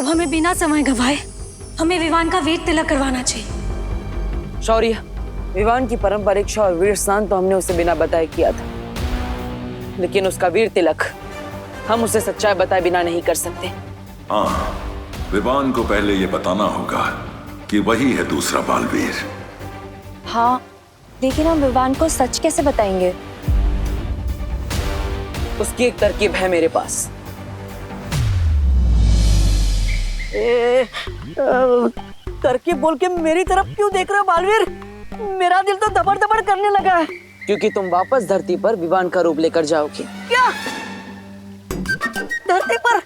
अब हमें बिना समय गंवाए हमें विवान का वीर तिलक करवाना चाहिए। शौर्य, विवान की पारंपरिक और वीर स्नान तो हमने उसे बिना बताए किया था, लेकिन उसका वीर तिलक हम उसे सच्चाई बताए बिना नहीं कर सकते। हाँ, विवान को पहले ये बताना होगा कि वही है दूसरा बालवीर। हाँ, लेकिन हम विवान को सच कैसे बताएंगे? उसकी एक तरकीब है मेरे पास। तरकीब बोल के मेरी तरफ क्यों देख रहे हो बालवीर? मेरा दिल तो दबड़ दबड़ करने लगा है। क्योंकि तुम वापस धरती पर विवान का रूप लेकर जाओगे। क्या? धरती पर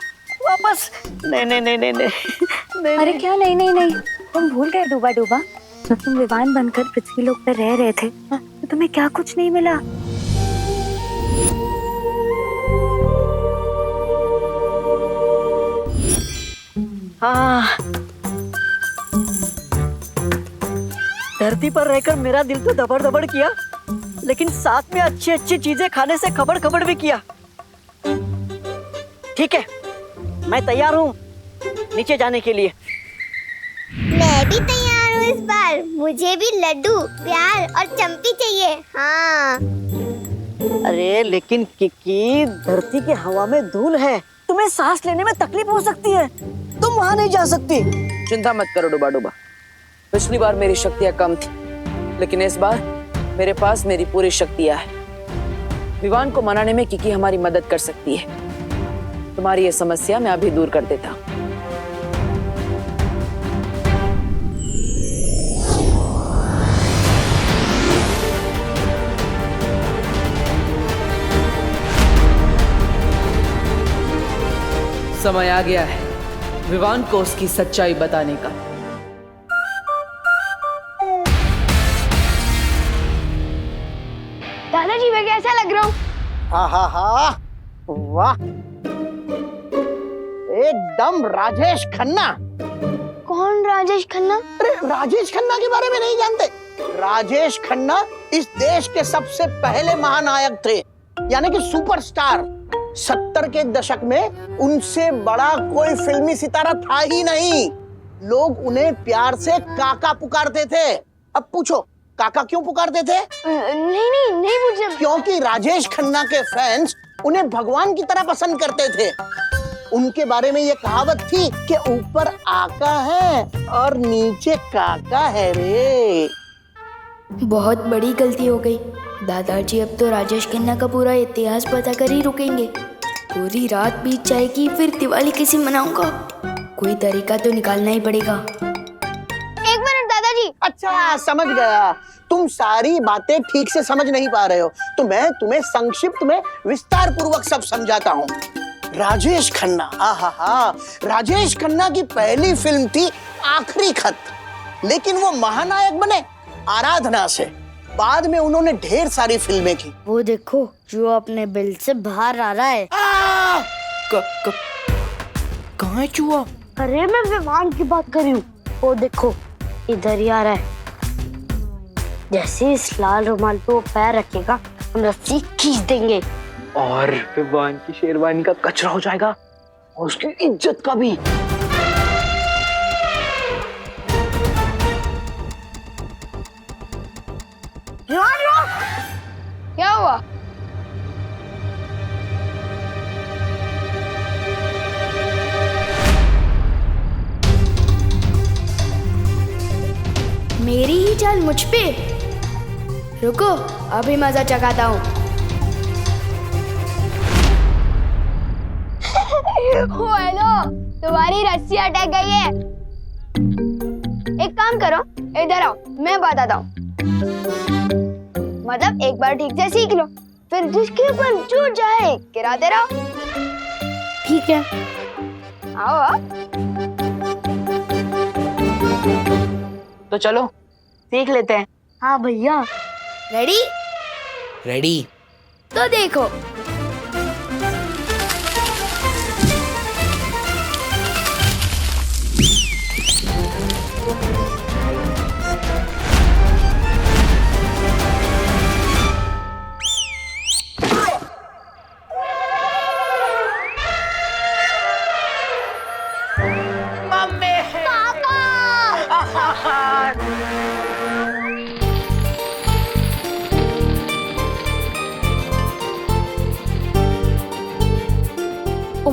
वापस? नहीं नहीं नहीं नहीं नहीं, नहीं। अरे क्या नहीं नहीं नहीं, तुम भूल गए डूबा डूबा, जब तुम विवान बनकर पृथ्वी लोक पर रह रहे थे तो तुम्हें क्या कुछ नहीं मिला? हाँ, धरती पर रहकर मेरा दिल तो दबड़ दबड़ किया, लेकिन साथ में अच्छी अच्छी चीजें खाने से खबड़ खबड़ भी किया। ठीक है, मैं तैयार हूँ नीचे जाने के लिए। मैं भी तैयार हूँ इस बार। मुझे भी लड्डू, प्यार और चंपी चाहिए। हाँ। अरे लेकिन किकी, धरती की हवा में धूल है, तुम्हें सांस लेने में तकलीफ हो सकती है, तुम वहाँ नहीं जा सकती। चिंता मत करो डूबा डूबा, पिछली बार मेरी शक्तियाँ कम थी, लेकिन इस बार मेरे पास मेरी पूरी शक्तियाँ हैं। विवान को मनाने में किकी हमारी मदद कर सकती है। तुम्हारी ये समस्या मैं अभी दूर कर देता हूँ। समय आ गया है विवान को उसकी सच्चाई बताने का। दादाजी मैं कैसा लग रहा हूँ? हाँ हाँ हाँ, वाह, एकदम राजेश खन्ना। कौन राजेश खन्ना? अरे राजेश खन्ना के बारे में नहीं जानते? राजेश खन्ना इस देश के सबसे पहले महानायक थे, यानी कि सुपरस्टार। 70 के दशक में उनसे बड़ा कोई फिल्मी सितारा था ही नहीं। लोग उन्हें प्यार से काका पुकारते थे। अब पूछो काका क्यों पुकारते थे? नहीं पूछना। क्योंकि राजेश खन्ना के फैंस उन्हें भगवान की तरह पसंद करते थे। उनके बारे में ये कहावत थी कि ऊपर आका है और नीचे काका है रे। बहुत बड़ी गलती हो गई दादाजी। अब तो राजेश खन्ना का पूरा इतिहास पता कर ही रुकेंगे। पूरी रात बीत जाएगी, फिर दिवाली कैसे मनाऊंगा? कोई तरीका तो निकालना ही पड़ेगा। एक मिनट दादाजी। अच्छा समझ गया, तुम सारी बातें ठीक से समझ नहीं पा रहे हो, तो मैं तुम्हें संक्षिप्त में विस्तार पूर्वक सब समझाता हूँ। राजेश खन्ना, आहा, राजेश खन्ना की पहली फिल्म थी आखिरी खत, लेकिन वो महानायक बने आराधना से। बाद में उन्होंने ढेर सारी फिल्में की। वो देखो जो अपने बिल से बाहर आ रहा है। कहाँ है चूहा? अरे मैं विमान की बात कर रही हूँ। वो देखो इधर ही आ रहा है। जैसे इस लाल रुमाल पे वो पैर रखेगा हम रस्सी खींच देंगे और विवान की शेरवानी का कचरा हो जाएगा और उसकी इज्जत का भी। क्या हुआ? मेरी ही चाल मुझ पे। रुको अभी मजा चखाता हूँ। हेलो, तुम्हारी रस्सी अटक गई है। एक काम करो, इधर आओ, मैं बताता हूँ। मतलब एक बार ठीक से सीख लो, फिर जिसके ऊपर जो जाए गिराते रहो। ठीक है, आओ। तो चलो सीख लेते हैं। हाँ भैया। रेडी? रेडी। तो देखो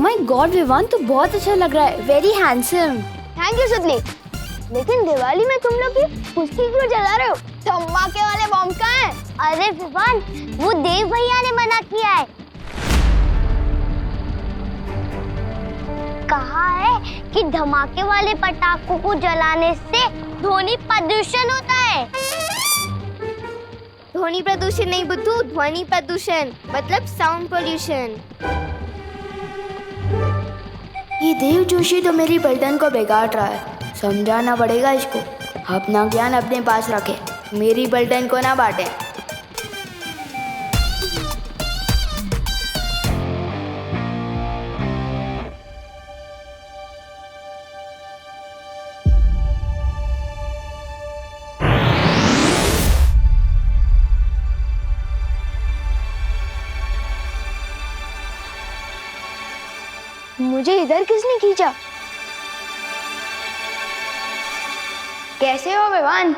माय गॉड विवान, तो बहुत अच्छा लग रहा है, वेरी हैंडसम। थैंक यू सुतली। लेकिन दिवाली में तुम लोग की कुश्ती क्यों जला रहे हो? धमाके वाले बम कहाँ हैं? अरे विवान, वो देव भैया ने मना किया है। कहा है कि धमाके वाले पटाखों को जलाने से ध्वनि प्रदूषण होता है। ध्वनि प्रदूषण नहीं बुद्धू, ध्वनि प्रदूषण मतलब साउंड पोल्यूशन। ये देव जोशी तो मेरी पलटन को बिगाड़ रहा है, समझाना पड़ेगा इसको। अपना ज्ञान अपने पास रखे, मेरी पलटन को ना बांटे। मुझे इधर किसने खींचा? कैसे हो विवान?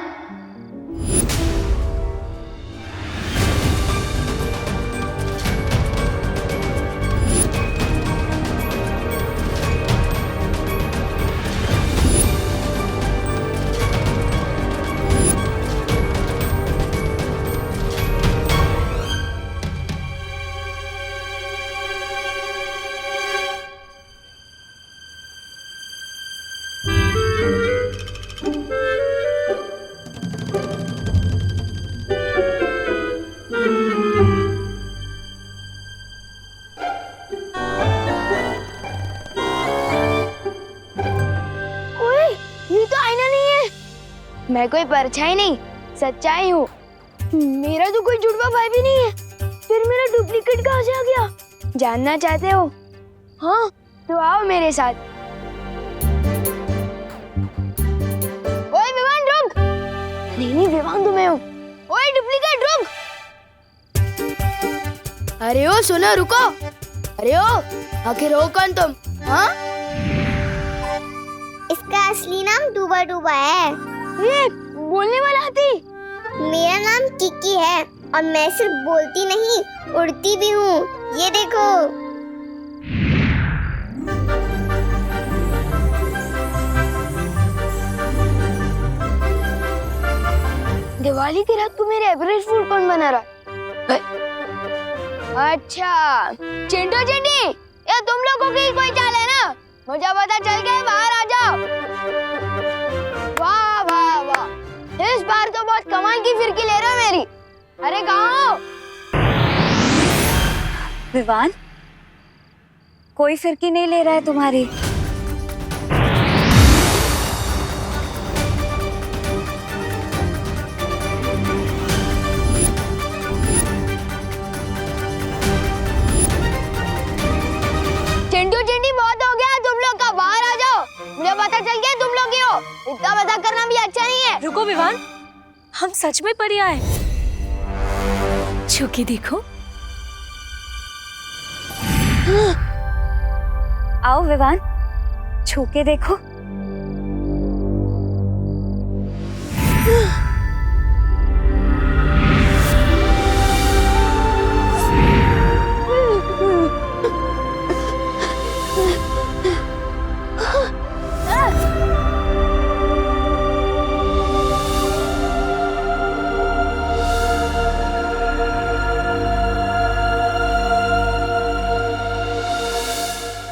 मैं कोई परछाई नहीं, सच्चाई हूँ। मेरा तो कोई जुड़वा भाई भी नहीं है, फिर मेरा डुप्लीकेट कहाँ से आ गया? जानना चाहते हो? हाँ, तो आओ मेरे साथ। ओए विवान रुक! नहीं विवान तो मैं हूँ। ओए डुप्लीकेट रुक! अरे ओ सुनो, रुको। अरे ओ, आखिर हो कौन तुम? हाँ? इसका असली नाम डूबा डूबा है। ये बोलने वाला हाथी। मेरा नाम किकी है और मैं सिर्फ बोलती नहीं, उड़ती भी हूँ। ये देखो। दिवाली की रात को मेरे एवरेज फूड कौन बना रहा है? अच्छा, चिंटू चिंटी, ये तुम लोगों की कोई चाल है ना? मुझे पता चल गया, बाहर आ जाओ। वाह वाह वाह, इस बार तो बहुत कमाल की फिरकी ले रहे हो मेरी। अरे कहाँ हो? विवान, कोई फिरकी नहीं ले रहा है तुम्हारी। चिंटू चिंटी, बहुत हो गया तुम लोग का, बाहर आ जाओ। मुझे पता चल गया तुम लोग ही हो। इतना मजाक करना भी अच्छा नहीं है। रुको विवान, हम सच में परी आए। छू के देखो। आओ विवान, छू के देखो।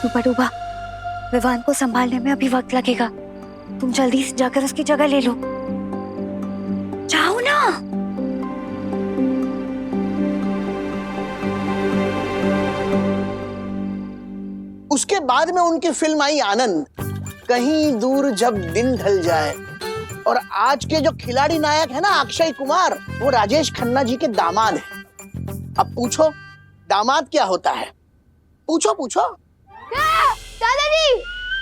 डूबा डूबा, विवान को संभालने में अभी वक्त लगेगा। तुम जल्दी से जाकर उसकी जगह ले लो। जाओ ना। उसके बाद में उनकी फिल्म आई आनंद, कहीं दूर जब दिन ढल जाए। और आज के जो खिलाड़ी नायक है ना अक्षय कुमार, वो राजेश खन्ना जी के दामाद हैं। अब पूछो दामाद क्या होता है? पूछो पूछो। दादाजी!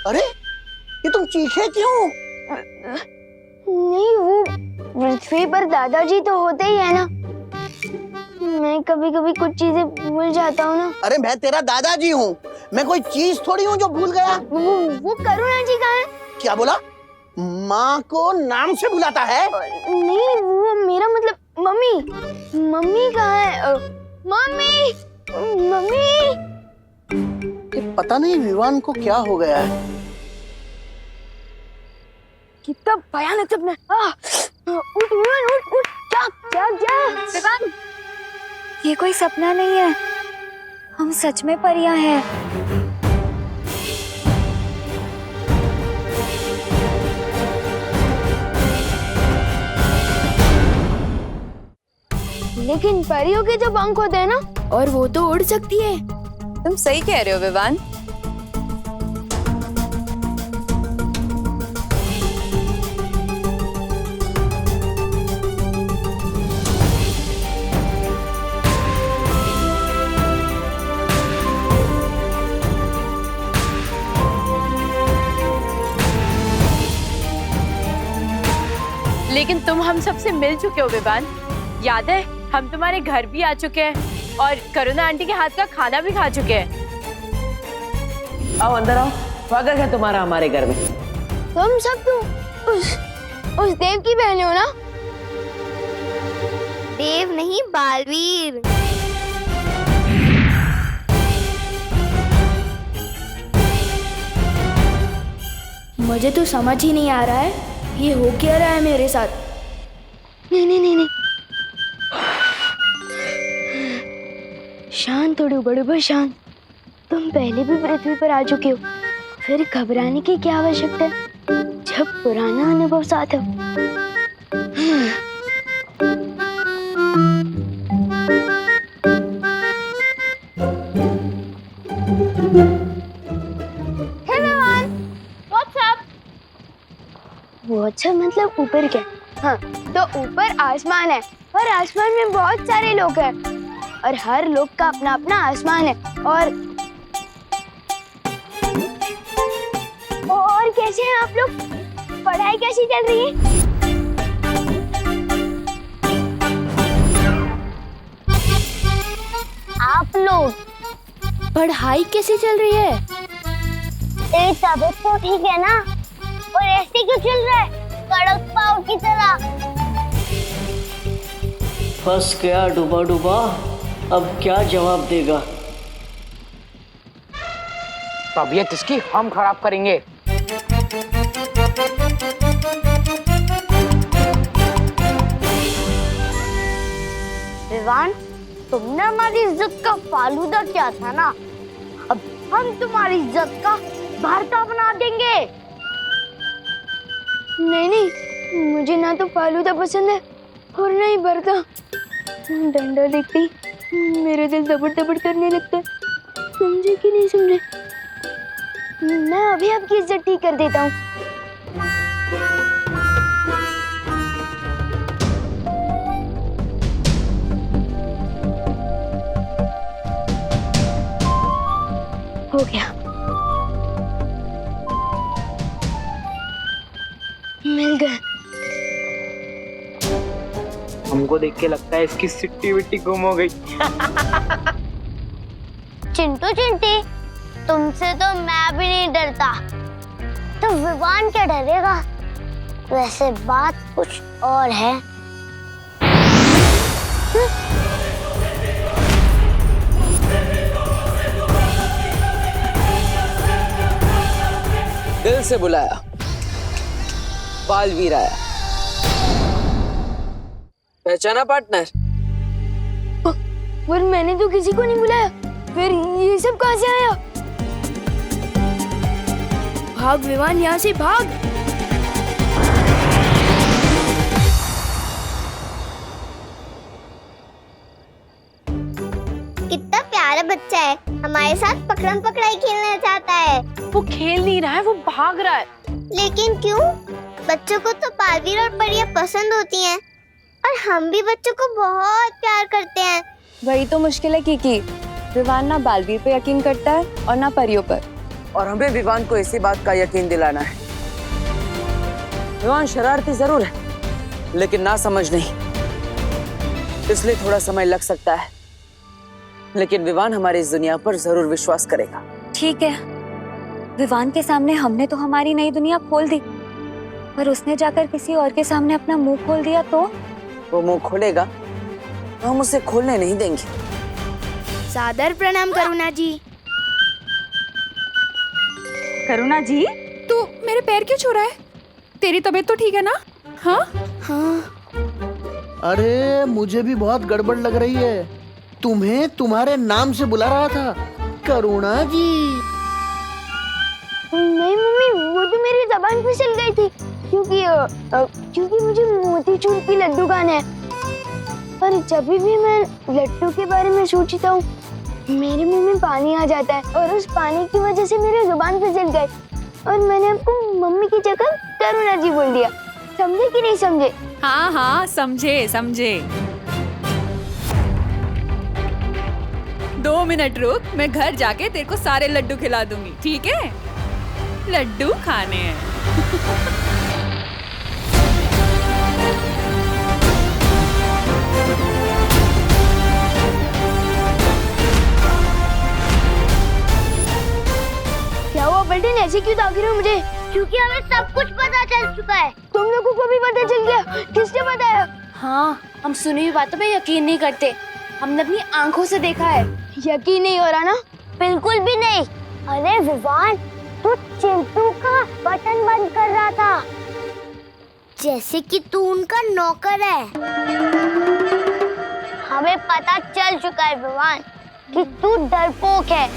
अरे ये तुम चीखे क्यों? नहीं, वो पृथ्वी पर दादाजी तो होते ही है ना। मैं कभी कभी कुछ चीजें भूल जाता हूँ ना। अरे मैं तेरा दादाजी हूँ, मैं कोई चीज थोड़ी हूँ जो भूल गया। वो करुणा जी कहाँ है? क्या बोला? माँ को नाम से बुलाता है? नहीं, वो मेरा मतलब मम्मी। मम्मी कहाँ है? Mummy, mummy. ये पता नहीं विवान को क्या हो गया है। कितना भयानक सपना। उठ विवान, उठ उठ, जाग जाग जाग। विवान, ये कोई सपना नहीं है, हम सच में परियां हैं। लेकिन परियों के जो पंख होते हैं ना, और वो तो उड़ सकती है। तुम सही कह रहे हो विवान। लेकिन तुम हम सबसे मिल चुके हो विवान। याद है, हम तुम्हारे घर भी आ चुके हैं और करुणा आंटी के हाथ का खाना भी खा चुके हैं। आओ अंदर आओ, स्वागत है तुम्हारा हमारे घर में। तुम सब तो उस देव की बहन हो ना? देव नहीं, बालवीर। मुझे तो समझ ही नहीं आ रहा है ये हो क्या रहा है मेरे साथ। नहीं नहीं नहीं नहीं, शांत हो बड़े भाई, शांत। तुम पहले भी पृथ्वी पर आ चुके हो, फिर घबराने की क्या आवश्यकता है जब पुराना अनुभव साथ हो। Hey Vivaan, what's up? What's up मतलब ऊपर क्या? हाँ, तो ऊपर आसमान है और आसमान में बहुत सारे लोग हैं और हर लोग का अपना अपना आसमान है। और कैसे हैं आप लोग? पढ़ाई कैसी चल रही है? आप लोग पढ़ाई कैसी चल रही है? तेरी तबीयत तो ठीक है ना? और ऐसे क्यों चल रहा है कड़क पाव की तरह? फंस गया डूबा डूबा, अब क्या जवाब देगा? तबीयत इसकी हम खराब करेंगे। विवान, तुमने हमारी इज्जत का फालूदा किया था ना, अब हम तुम्हारी इज्जत का भरता बना देंगे। नहीं नहीं, मुझे ना तो फालूदा पसंद है और ना ही भरता। डंडा देखती मेरा दिल दबड़ दबड़ करने लगता है। समझे कि नहीं समझे? मैं अभी आपकी इज्जत ठीक कर देता हूँ। हो गया, मिल गए। हमको देख के लगता है इसकी सिट्टी विट्टी गुम हो गई। चिंटू चिंटी, तुमसे तो मैं भी नहीं डरता, तो विवान क्या डरेगा? वैसे बात कुछ और है। दिल से बुलाया, बालवीर आया। पहचाना पार्टनर? पर मैंने तो किसी को नहीं बुलाया, फिर ये सब कहाँ से आया? भाग विवान, यहाँ से भाग। कितना प्यारा बच्चा है, हमारे साथ पकड़म पकड़ाई खेलना चाहता है। वो खेल नहीं रहा है, वो भाग रहा है। लेकिन क्यों? बच्चों को तो बालवीर और परियां पसंद होती हैं और हम भी बच्चों को बहुत प्यार करते हैं। वही तो मुश्किल है कीकी। विवान ना बालवीर पे यकीन करता है और ना परियों पर। और हमें विवान को इसी बात का यकीन दिलाना है। विवान शरारती जरूर है, लेकिन ना समझ नहीं, इसलिए थोड़ा समय लग सकता है, लेकिन विवान हमारी इस दुनिया पर जरूर विश्वास करेगा। ठीक है, विवान के सामने हमने तो हमारी नई दुनिया खोल दी, पर उसने जाकर किसी और के सामने अपना मुंह खोल दिया तो? वो मुंह खोलेगा तो हम उसे खोलने नहीं देंगे। सादर प्रणाम करुणा जी। करुणा जी, तू मेरे पैर क्यों छू रहा है? तेरी तबीयत तो ठीक है ना? हाँ हाँ। अरे मुझे भी बहुत गड़बड़ लग रही है। तुम्हें तुम्हारे नाम से बुला रहा था, करुणा जी। नहीं मम्मी, वो तो मेरी जबान फिसल गई थी क्योंकि मुझे मोतीचूर की लड्डू खाने हैं। पर जब भी मैं लड्डू के बारे में सोचता हूँ मेरे मुंह में पानी आ जाता है और उस पानी की वजह से मेरी जुबान फिसल गई और मैंने आपको मम्मी की जगह करुणा जी बोल दिया। समझे कि नहीं समझे? हाँ हाँ, समझे समझे। 2 मिनट रुक, मैं घर जाके तेरे को सारे लड्डू खिला दूंगी, ठीक है? लड्डू खाने हैं। क्या हुआ पलटन, ऐसे क्यों ताक रहे हो मुझे? क्योंकि हमें सब कुछ पता चल चुका है। तुम लोगों को भी पता चल गया? किसने बताया? हाँ, हम सुनी हुई बातों पे यकीन नहीं करते, हमने अपनी आंखों से देखा है। यकीन नहीं हो रहा ना? बिल्कुल भी नहीं। अरे विवान, तू चिंटू का बटन बंद कर रहा था, जैसे कि तू उनका नौकर है। हमें पता चल चुका है विवान कि तू डरपोक है।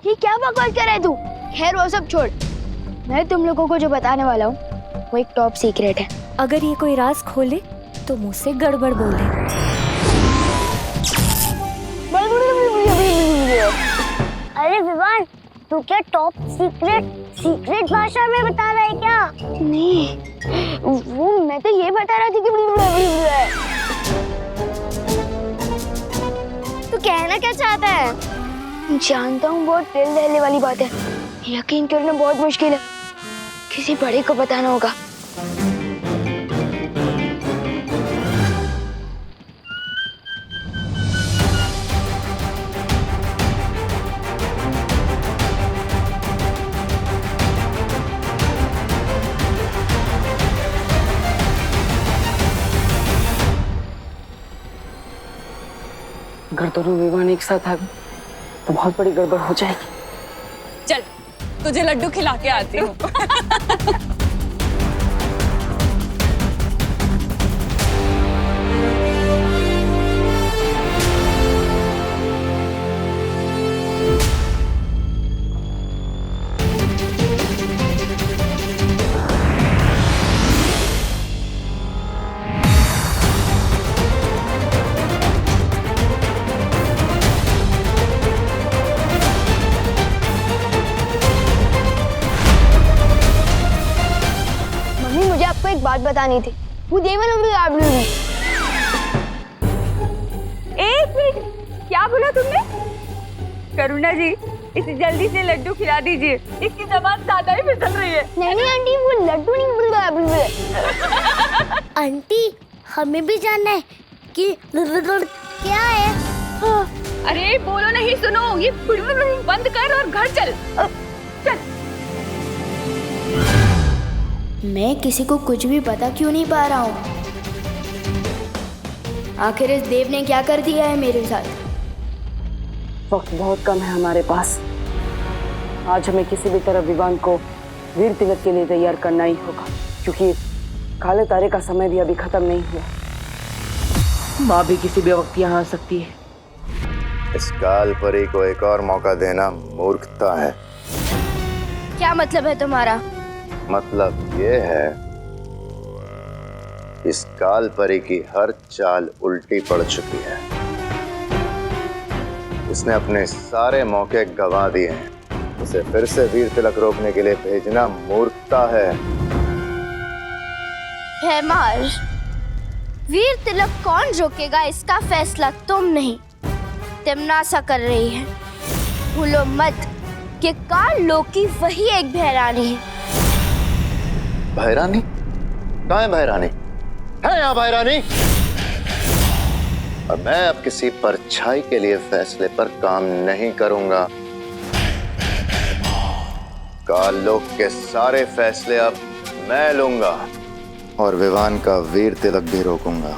ये क्या बकवास कर रहा है तू? खैर वो सब छोड़, मैं तुम लोगों को जो बताने वाला हूँ वो एक टॉप सीक्रेट है। अगर ये कोई राज खोले तो मुझसे गड़बड़ बोले। अरे विवान, तू क्या टॉप सीक्रेट भाषा में बता रहा है क्या? नहीं, वो मैं तो ये बता रहा था कि तू कहना क्या चाहता है? जानता हूँ बहुत दिल दहले वाली बात है, यकीन करना बहुत मुश्किल है, किसी बड़े को बताना होगा। अगर दोनों विवान एक साथ आ गए तो बहुत बड़ी गड़बड़ हो जाएगी। चल, तुझे लड्डू खिला के आती हूँ। एक बात बतानी थी। वो देवन आप एक मिनट, क्या बोला तुमने? करुणा जी, इसे जल्दी से लड्डू खिला दीजिए, इसकी जबान ज्यादा ही फिसल रही है। नहीं आंटी, वो लड्डू नहीं। आंटी, हमें भी जानना है कि क्या है। हाँ। अरे बोलो नहीं, सुनो, ये बंद कर और घर चल। चल। मैं किसी को कुछ भी पता क्यों नहीं पा रहा हूँ? आखिर इस देव ने क्या कर दिया है मेरे साथ? वक्त बहुत कम है हमारे पास। आज हमें किसी भी तरह विवान को वीर तिलक के लिए तैयार करना ही होगा, क्योंकि काले तारे का समय भी अभी खत्म नहीं हुआ। माँ भी किसी भी वक्त यहाँ आ सकती है। इस काल परी को एक और मौका देना मूर्खता है। क्या मतलब है तुम्हारा? मतलब ये है, इस काल परी की हर चाल उल्टी पड़ चुकी है। इसने अपने सारे मौके गंवा दिए हैं। उसे फिर से वीर तिलक रोकने के लिए भेजना मूर्खता है। महाराज, वीर तिलक कौन रोकेगा इसका फैसला तुम नहीं, तिमनासा कर रही है। भूलो मत कि काल लोक की वही एक भैरानी है। भैरानी? कहाँ है भैरानी? है यहाँ भैरानी? और मैं अब किसी परछाई के लिए फैसले पर काम नहीं करूंगा। काल लोक के सारे फैसले अब मैं लूंगा और विवान का वीर तिलक भी रोकूंगा।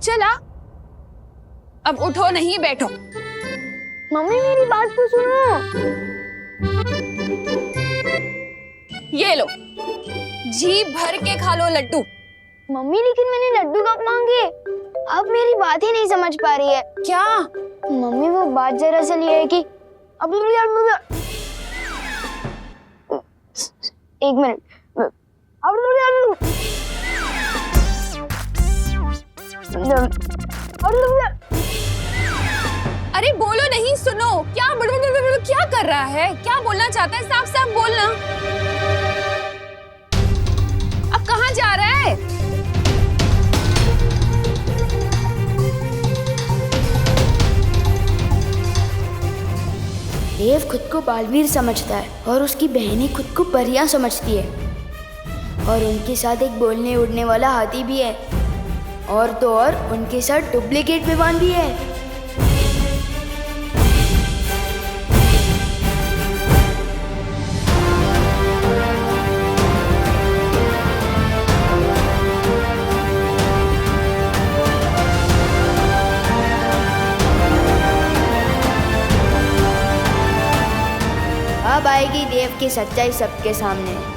चला, अब उठो नहीं बैठो। मम्मी मेरी बात तो सुनो। ये लो, जी भर के खा लो लड्डू। मम्मी लेकिन मैंने लड्डू कब मांगे? अब मेरी बात ही नहीं समझ पा रही है। क्या? मम्मी वो बात जरा सी ये है कि अब एक मिनट। अरे बोलो नहीं, सुनो। क्या क्या कर रहा है? क्या बोलना चाहता है? साफ साफ बोलना। अब कहाँ जा रहा है? देव खुद को बालवीर समझता है और उसकी बहनें खुद को परियां समझती है, और उनके साथ एक बोलने उड़ने वाला हाथी भी है, और तो और उनके साथ डुप्लीकेट विवान भी है। अब आएगी देव की सच्चाई सबके सामने।